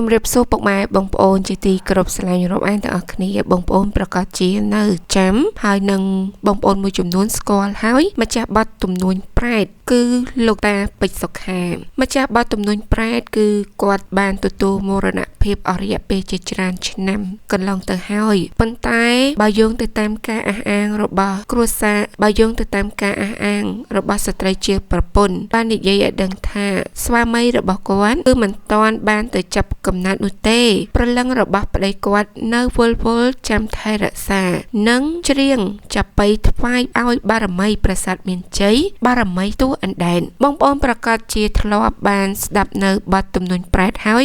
ជំរាបសួរពុកម៉ែបងប្អូនជាទីគោរពស្រឡាញ់រាប់អានទាំងអស់គ្នាបងប្អូនប្រកាសជានៅចាំហើយនឹងបងប្អូនមួយចំនួនស្គាល់ហើយម្ចាស់បទទំនួញប្រែតគឺលោកតាពេជ្រសុខាម្ចាស់បទទំនួញប្រែតគឺគាត់បានទទួលមរណភាពអស់រយៈពេលជាច្រើនឆ្នាំកន្លងទៅហើយប៉ុន្តែបើយោងទៅតាមការអះអាងរបស់គ្រួសារបើយោងទៅតាមការអះអាងរបស់ស្ត្រីជាប្រពន្ធបាននិយាយឲ្យដឹងថាស្វាមីរបស់គាត់គឺមិនទាន់បានទៅចាប់កំណើតនោះទេព្រលឹងរបស់ប្តីគាត់នៅវល់ចាំថែរក្សានិងច្រៀងចាប់បីថ្វាយឲ្យបារមីប្រាសាទមានជ័យបារមីទូអណ្ដែនបងប្អូនប្រកាសជាធ្លាប់បានស្ដាប់នៅបទទំនួញប្រែតហើយ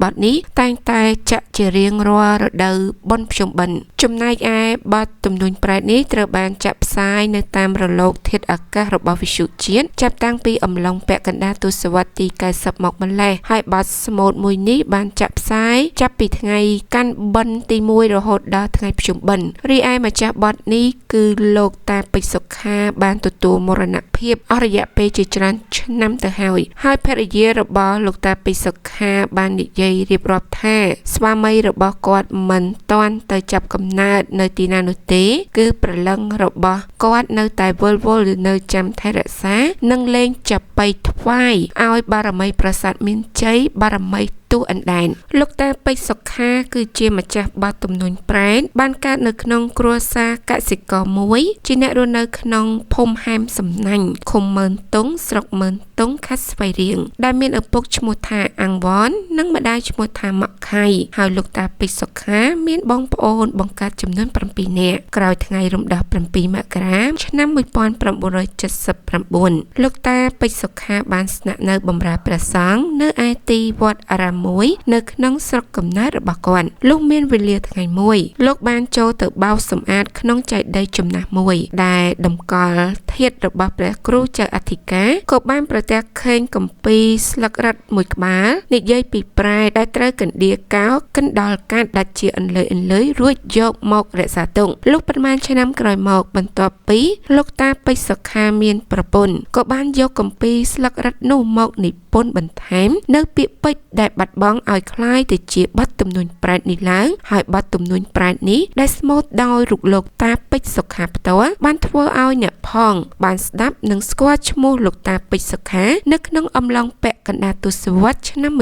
បទនេះតែងតែចាក់ជារៀងរាល់រដូវបុណ្យភ្ជុំបិណ្ឌចំណែកឯបទទំនួញប្រែតនេះត្រូវបានចាក់ផ្សាយនៅតាមរលកធាតុអាកាសរបស់វិទ្យុជាតិចាប់តាំងពីអំឡុងពាក់កណ្ដាលទសវត្សរ៍ទី90មកម្លេះហើយបទស្មូតមួយនេះបានចាក់ផ្សាយចាប់ពីថ្ងៃកាន់បិណ្ឌទី1រហូតដល់ថ្ងៃភ្ជុំបិណ្ឌរីឯម្ចាស់បទនេះគឺលោកតាពេជ្រសុខាបានទទួលមរណភាពអស់រយៈពេលជាច្រើនឆ្នាំទៅហើយភរិយារបស់លោកតាពេជ្រសុខាបាននិយាយរៀបរាប់ថាស្វាមីរបស់គាត់មិនទាន់ទៅចាប់កំណើតនៅទីណានោះទេគឺប្រលឹងរបស់គាត់នៅតែវល់នៅចាំថែរក្សានិងលេងចាប់បីថ្វាយឲ្យបារមីប្រាសាទមានជ័យបារមីទូអណ្ដែនលោកតាពេជ្រសុខាគឺជាម្ចាស់បទទំនួញប្រែតបានកើតនៅក្នុងគ្រួសារកសិករមួយជាអ្នករស់នៅក្នុងភូមិហែមសំណាញ់ឃុំមើលតុងស្រុកមើលតុងខេត្តស្វាយរៀងដែលមានឪពុកឈ្មោះថាអាំងវ៉ននិងម្ដាយឈ្មោះថាម៉ាក់ខៃហើយលោកតាពេជ្រសុខាមានបងប្អូនបង្កើតចំនួន7នាក់ក្រោយថ្ងៃរំដោះ7មករាឆ្នាំ1979លោកតាពេជ្រសុខាបានស្នាក់នៅបម្រើព្រះសង្ឃនៅឯទីវត្តអារាមមួយនៅក្នុងស្រុកកំណើតរបស់គាត់លុះមានវេលាថ្ងៃមួយលោកបានចូលទៅបោសសម្អាតក្នុងចេតិយចំណាស់មួយដែលតម្កល់ធាតុរបស់ព្រះគ្រូចៅអធិការក៏បានប្រទះឃើញគម្ពីរស្លឹករឹតមួយក្បាលនិយាយពីប្រែដែលត្រូវកណ្ដៀរកោកណ្ដាល់កាត់ដាច់ជាអន្លើយរួចយកមករក្សាទុកលុះប្រមាណឆ្នាំក្រោយមកបន្ទាប់ពីលោកតាពេជ្រសុខាមានប្រពន្ធក៏បានយកគម្ពីរស្លឹករឹតនោះមកនិពន្ធបន្ថែមនៅពាក្យពេចន៍ដែលបាត់បង់ឲ្យคล้ายទៅជាបទទំនួញប្រែតនេះឡើងហើយបទទំនួញប្រែតនេះដែលស្មូតដោយរូបលោកតាពេជ្រសុខាផ្ទាល់បានធ្វើឲ្យអ្នកផងបានស្ដាប់និងស្គាល់ឈ្មោះលោកតាពេជ្រសុខានៅក្នុងអំឡុងពាក់កណ្ដាលទសវត្សរ៍ឆ្នាំ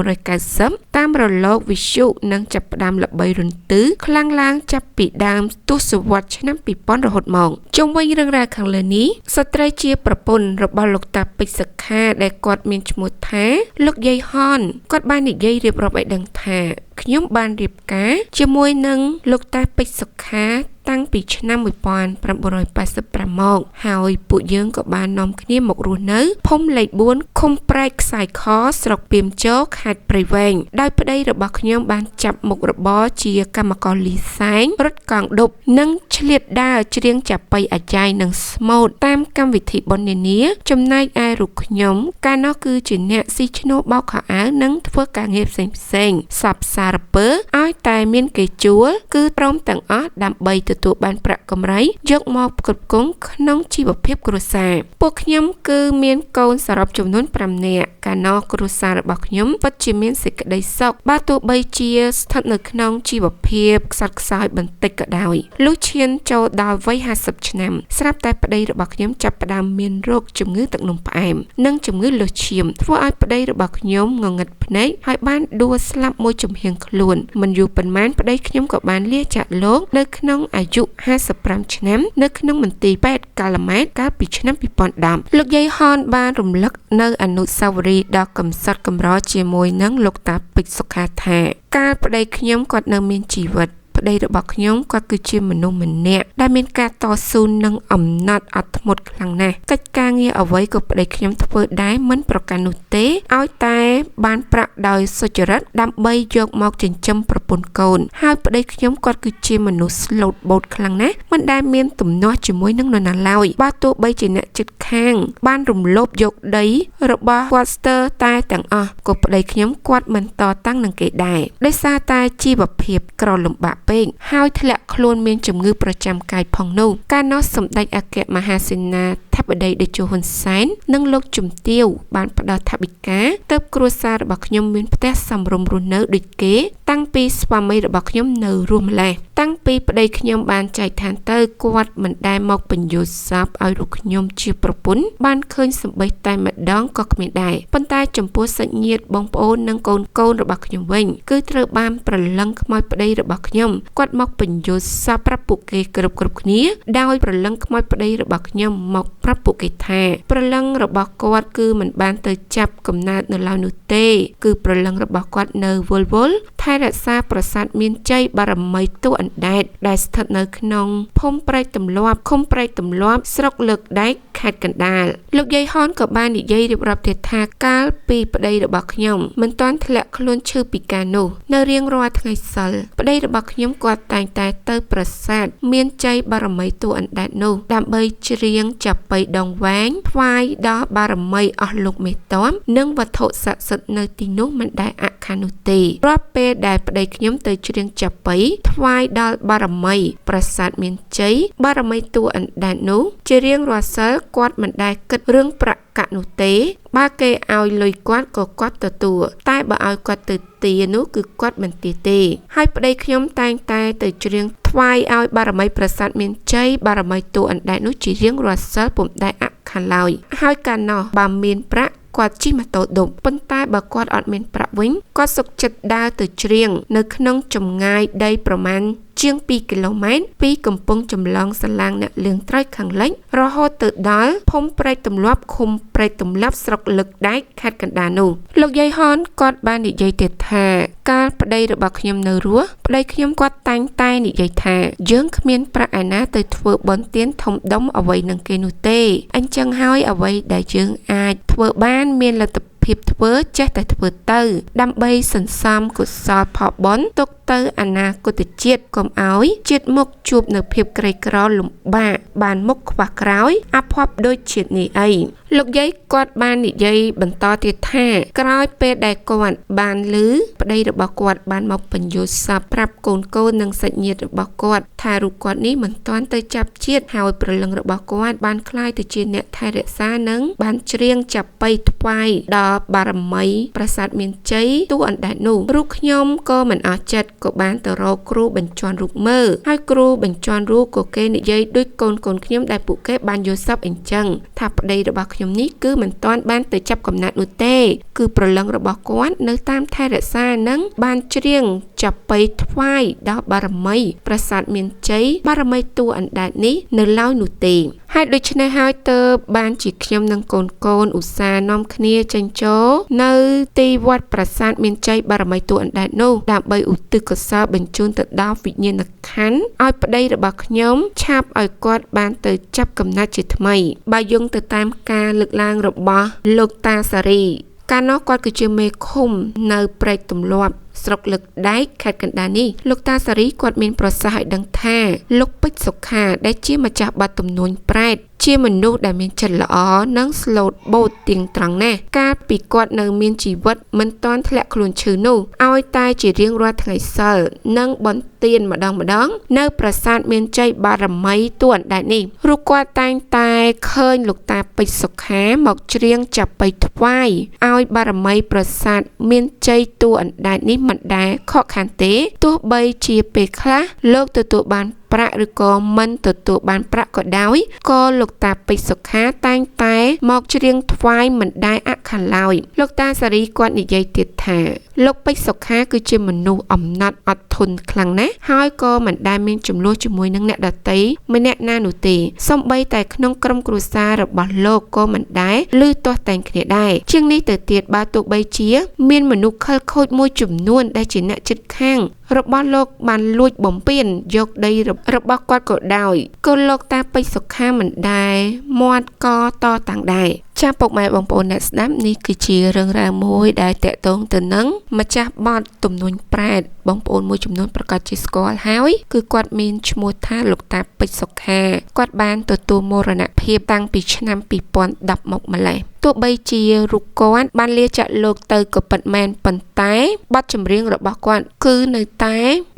1990តាមរលកវិទ្យុនិងចាប់ផ្ដើមល្បីរន្ទឺខ្លាំងឡើងចាប់ពីដើមទសវត្សរ៍ឆ្នាំ2000រហូតមកជុំវិញរឿងរ៉ាវខាងលើនេះស្ត្រីជាប្រពន្ធរបស់លោកតាពេជ្រសុខាដែលគាត់មានឈ្មោះថាលោកយាយហនគាត់បាននិយាយរៀបរាប់ឲ្យដឹងថាខ្ញុំបានរៀបការជាមួយនឹងលោកតាពេជ្រសុខាតាំងពីឆ្នាំ1985មកហើយពួកយើងក៏បាននាំគ្នាមករស់នៅភូមិលេខ4ឃុំប្រែកខ្សែខស្រុកពាមជរខេត្តព្រៃវែងដោយប្តីរបស់ខ្ញុំបានចាប់មុខរបរជាកម្មករលីសែងរត់កង់ឌុបនិងឆ្លៀតដើរច្រៀងចាប៉ីអាចាយនិងស្មូតតាមកម្មវិធីបុណ្យនានាចំណែកឯរូបខ្ញុំកាលនោះគឺជាអ្នកស៊ីឈ្នួលបោកខោអាវនិងធ្វើការងារផ្សេងសពសារពើឲ្យតែមានគេជួលគឺព្រមទាំងអស់ដើម្បីទទួលបានប្រាក់កម្រៃយកមកផ្គត់ផ្គង់ក្នុងជីវភាពគ្រួសារពួកខ្ញុំគឺមានកូនសរុបចំនួន5នាក់កាលនោះគ្រួសាររបស់ខ្ញុំពិតជាមានសេចក្តីសុខបើទោះបីជាស្ថិតនៅក្នុងជីវភាពខ្សត់ខ្សោយបន្តិចក៏ដោយលុះឈានចូលដល់វ័យ50ឆ្នាំស្រាប់តែប្តីរបស់ខ្ញុំចាប់ផ្ដើមមានរោគជំងឺទឹកនោមផ្អែមនិងជំងឺលើសឈាមធ្វើឲ្យប្តីរបស់ខ្ញុំងងឹតភ្នែកហើយបានដួលស្លាប់មួយចំហៀងខ្លួនមិនយូរប៉ុន្មានប្តីខ្ញុំក៏បានលាចាកលោកនៅក្នុងអាយុ55ឆ្នាំនៅក្នុងមន្ទីរពេទ្យកាល់ម៉ែតកាលពីឆ្នាំ2010លោកយាយហនបានរំលឹកនៅអនុស្សាវរីយ៍ដ៏កំសត់កំរជាមួយនឹងលោកតាពេជ្រសុខាថាកាលប្តីខ្ញុំគាត់នៅមានជីវិតប្តីរបស់ខ្ញុំគាត់គឺជាមនុស្សម្នាក់ដែលមានការតស៊ូនិងអំណត់អត់ធ្មត់ខ្លាំងណាស់កិច្ចការងារអ្វីក៏ប្តីខ្ញុំធ្វើដែរមិនប្រកាន់នោះទេឲ្យតែបានប្រាក់ដោយសុចរិតដើម្បីយកមកចិញ្ចឹមប្រពន្ធកូនហើយប្តីខ្ញុំគាត់គឺជាមនុស្សស្លូតបូតខ្លាំងណាស់មិនដែលមានទំនាស់ជាមួយនឹងនរណាឡើយបើទោះបីជាអ្នកជិតខាងបានរំលោភយកដីរបស់គាត់ស្ទើរតែទាំងអស់ក៏ប្តីខ្ញុំគាត់មិនតតាំងនឹងគេដែរដោយសារតែជីវភាពក្រលំបាកពេកហើយធ្លាក់ខ្លួនមានជំងឺប្រចាំកាយផងនោះកាលនោះសម្ដេចអគ្គមហាសេនាធិប បតីតេជោហ៊ុនសែននិងលោកជំទាវបានផ្ដល់ថវិកាទៅគ្រួសាររបស់ខ្ញុំមានផ្ទះសម្រុំរស់នៅដូចគេតាំងពីស្វាមីរបស់ខ្ញុំនៅរស់ម្លេះតាំងពីប្តីខ្ញុំបានចែកឋានទៅគាត់មិនដែលមកបញ្យល់សពឲ្យរូបខ្ញុំជាប្រពន្ធបានឃើញសម្បិតតែម្ដងក៏គ្មានដែរប៉ុន្តែចំពោះសាច់ញាតិបងប្អូននិងកូនរបស់ខ្ញុំវិញគឺត្រូវបានប្រឡឹងខ្មោចប្តីរបស់ខ្ញុំគាត់មកបញ្យល់សពប្រាប់ពួកគេគ្រប់គ្នាដោយប្រឡឹងខ្មោចប្តីរបស់ខ្ញុំមកប្រាប់ពួកគេថាប្រឡឹងរបស់គាត់គឺមិនបានទៅចាប់កំណើតនៅឡើយនោះទេគឺប្រឡឹងរបស់គាត់នៅវល់ថែរក្សាប្រាសាទមានជ័យបារមីតួអណ្ដែតដែលស្ថិតនៅក្នុងភូមិព្រែកទម្លាប់ឃុំព្រែកទម្លាប់ស្រុកលើកដែកខេត្តកណ្ដាលលោកយាយហនក៏បាននិយាយរៀបរាប់ទៀតថាកាលពីប្តីរបស់ខ្ញុំមិនទាន់ធ្លាក់ខ្លួនឈឺពីការនោះនៅរៀងរាល់ថ្ងៃសិលប្តីរបស់ខ្ញុំគាត់តែងតែទៅប្រាសាទមានជ័យបារមីតួអណ្ដែតនោះដើម្បីច្រៀងចាប់បៃដងវែងថ្វាយដល់បារមីអស់លោកមេតមនិងវត្ថុស័ក្តិសិទ្ធិនៅទីនោះមិនដែលអខាននោះទេរាល់ពេលដែលប្តីខ្ញុំទៅច្រៀងចាប់បៃថ្វាយដល់បារមីប្រាសាទមានជ័យបារមីតួអណ្ដែតនោះជារៀងរាល់សិលគាត់មិនដែលគិតរឿងប្រាក់កាក់នោះទេបើគេឲ្យលុយគាត់ក៏គាត់ទទួលតែបើឲ្យគាត់ទៅទានោះគឺគាត់មិនទាទេហើយប្តីខ្ញុំតែងតែទៅច្រៀងថ្វាយឲ្យបារមីប្រាសាទមានជ័យបារមីតួអណ្ដែតនោះជារៀងរាល់សិលពុំដែលអខានឡើយហើយកាលនោះបើមានប្រាក់គាត់ជិះម៉ូតូដប់ប៉ុន្តែបើគាត់អត់មានប្រាក់វិញគាត់សុខចិត្តដើរទៅច្រៀងនៅក្នុងចម្ងាយដីប្រមាណជាង2គីឡូម៉ែត្រពីកំពង់ចម្លងសាឡាងអ្នកលឿងត្រើយខាងលិចរហូតទៅដល់ភូមិព្រែកទម្លាប់ឃុំព្រែកទម្លាប់ស្រុកលឹកដែកខេត្តកណ្ដាលនោះលោកយាយហនគាត់បាននិយាយទៀតថាកាលប្តីរបស់ខ្ញុំនៅរស់ប្តីខ្ញុំគាត់តែងតែនិយាយថាយើងគ្មានប្រាក់ឯណាទៅធ្វើបុណ្យទានធំដុំអ្វីនឹងគេនោះទេអញ្ចឹងហើយអ្វីដែលយើងអាចធ្វើបានមានលទ្ធភាពធ្វើចេះតែធ្វើទៅដើម្បីសន្សំកុសលផលបុណ្យទុកទៅអនាគតជាតិកុំឲ្យជាតិមុខជួបនៅភាពក្រីក្រលំបាកបានមុខខ្វះក្រោយអភ័ព្វដូចជាតិនេះអីលោកយាយគាត់បាននិយាយបន្តទៀតថាក្រោយពេលដែលគាត់បានឮប្តីរបស់គាត់បានមកបញ្យល់សពប្រាប់កូននិងសាច់ញាតិរបស់គាត់ថារូបគាត់នេះមិនទាន់ទៅចាប់ជាតិហើយព្រលឹងរបស់គាត់បានក្លាយទៅជាអ្នកថែរក្សានិងបានច្រៀងចាប់បៃថ្វាយដល់បារមីប្រាសាទមានជ័យតួអណ្ដែតនោះរូបខ្ញុំក៏មិនអស់ចិត្តក៏បានទៅរកគ្រូបញ្ជាន់រូបមើលហើយគ្រូបញ្ជាន់រូបក៏គេនិយាយដូចកូនខ្ញុំដែលពួកគេបានយល់សពអញ្ចឹងថាប្តីរបស់ខ្ញុំនេះគឺមិនទាន់បានទៅចាប់កំណើតនោះទេគឺប្រលឹងរបស់គាត់នៅតាមថែរក្សានិងបានច្រៀងចាប់បៃថ្វាយដល់បារមីប្រាសាទមានជ័យបារមីតួអណ្ដែតនេះនៅឡើយនោះទេហើយដូច្នេះហើយទើបបានជាខ្ញុំនិងកូនឧស្សាហ៍នាំគ្នាចេញចូលនៅទីវត្តប្រាសាទមានជ័យបារមីតួអណ្ដែតនោះដើម្បីឧទ្ទិសកុសលបញ្ជូនទៅដល់វិញ្ញាណក្ខន្ធឲ្យប្តីរបស់ខ្ញុំឆាប់ឲ្យគាត់បានទៅចាប់កំណើតជាថ្មីបើយោងទៅតាមការលើកឡើងរបស់លោកតាសារីកាលនោះគាត់គឺជាមេឃុំនៅព្រែកទម្លាប់ស្រុកលឹកដែកខេត្តកណ្ដាលនេះលោកតាសារីគាត់មានប្រសាសន៍ឲ្យដឹងថាលោកពេជ្រសុខាដែលជាម្ចាស់បាត់ទំនួញប្រែតជាមនុស្សដែលមានចិត្តល្អនិងស្លូតបូតទៀងត្រង់ណាស់កាលពីគាត់នៅមានជីវិតមិនទាន់ធ្លាក់ខ្លួនឈឺនោះឲ្យតែជារៀងរាល់ថ្ងៃសិលនិងបន្ទានម្ដងនៅប្រាសាទមានជ័យបារមីតួអណ្ដែតនេះរូបគាត់តែងតែឃើញលោកតាពេជ្រសុខាមកច្រៀងចាប់បៃថ្វាយឲ្យបារមីប្រាសាទមានជ័យតួអណ្ដែតនេះមិនដែលខកខានទេទោះបីជាពេលខ្លះលោកទទួលបានប្រាក់ឬក៏មិនទទួលបានប្រាក់ក៏ដោយក៏លោកតាពេជ្រសុខាតែងតែមកច្រៀងថ្វាយមិនដែលអខានឡើយលោកតាសារីគាត់និយាយទៀតថាលោកពេជ្រសុខាគឺជាមនុស្សអំណត់អត់ធន់ខ្លាំងណាស់ហើយក៏មិនដែលមានចំនួនជាមួយនឹងអ្នកដទៃម្នាក់ណានោះទេសូម្បីតែក្នុងក្រុមគ្រួសាររបស់លោកក៏មិនដែលឮទាស់តែងគ្នាដែរជាងនេះទៅទៀតបើទោះបីជាមានមនុស្សខិលខូចមួយចំនួនដែលជាអ្នកជិតខាងរបស់លោកបានលួចបំពានយកដីរបស់គាត់ក៏ដោយក៏លោកតាពេជ្រសុខាមិនដែរមាត់កតតាំងដែរ ចាស់ពុកម៉ែបងប្អូនអ្នកស្ដាប់នេះគឺជារឿងរ៉ាវមួយដែលតាក់ទងទៅនឹងម្ចាស់បទទំនួញប្រេតបងប្អូនមួយចំនួនប្រកាសជាស្គាល់ហើយគឺគាត់មានឈ្មោះថាលោកតាពេជ្រសុខាគាត់បានទទួលមរណភាពតាំងពីឆ្នាំ2010មកម្លេះទោះបីជារូបគាត់បានលាចាក់លោកទៅក៏ពិតមែនប៉ុន្តែបទចម្រៀងរបស់គាត់គឺនៅតែ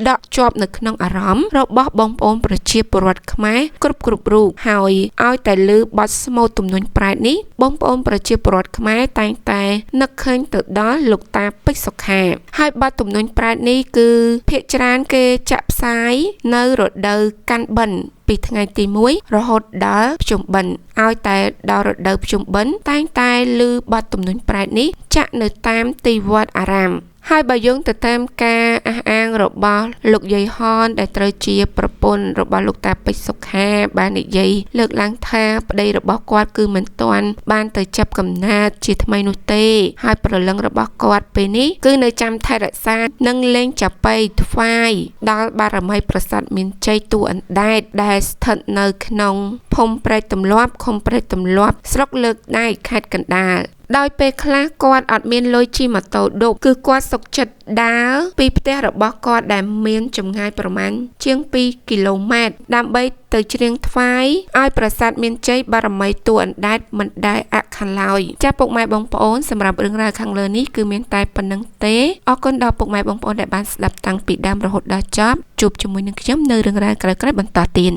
ដក់ជាប់នៅក្នុងអារម្មណ៍របស់បងប្អូនប្រជាពលរដ្ឋខ្មែរគ្រប់រូបហើយឲ្យតែឮបទស្មូតទំនួញប្រេតនេះបងប្អូនប្រជាពលរដ្ឋខ្មែរតែងតែនឹកឃើញទៅដល់លោកតាពេជ្រសុខាហើយបទទំនួញប្រេតនេះគឺភាគច្រើនគេចាក់ផ្សាយនៅរដូវកាន់បិណ្ឌពីថ្ងៃទី1រហូតដល់ភ្ជុំបិណ្ឌឲ្យតែដល់រដូវភ្ជុំបិណ្ឌតែងតែឮបទទំនួញប្រេតនេះចាក់នៅតាមទីវត្តអារាមហើយបើយើងទៅតាមការអះអាងរបស់លោកយាយហនដែលត្រូវជាប្រពន្ធរបស់លោកតាពេជ្រសុខាបាននិយាយលើកឡើងថាប្តីរបស់គាត់គឺមិនទាន់បានទៅចាប់កំណើតជាថ្មីនោះទេហើយព្រលឹងរបស់គាត់ពេលនេះគឺនៅចាំថែរក្សានិងលេងចាប៉ីថ្វាយដល់បារមីប្រាសាទមានជ័យតួអណ្ដែតដែលស្ថិតនៅក្នុងភូមិព្រែកទម្លាប់ឃុំព្រែកទម្លាប់ស្រុកលើកដែកខេត្តកណ្ដាលដោយពេលខ្លះគាត់អត់មានលុយជិះម៉ូតូឌុបគឺគាត់សុខចិត្តដើរពីផ្ទះរបស់គាត់ដែលមានចម្ងាយប្រមាណជាង2គីឡូម៉ែត្រដើម្បីទៅច្រៀងថ្វាយឲ្យប្រាសាទមានជ័យបារមីតួអណ្ដែតមិនដែលអាក់ខានឡើយចាស់ពុកម៉ែបងប្អូនសម្រាប់រឿងរ៉ាវខាងលើនេះគឺមានតែប៉ុណ្្នឹងទេអរគុណដល់ពុកម៉ែបងប្អូនដែលបានស្ដាប់តាំងពីដើមរហូតដល់ចប់ជួបជាមួយនឹងខ្ញុំនៅរឿងរ៉ាវក្រោយៗបន្តទៀត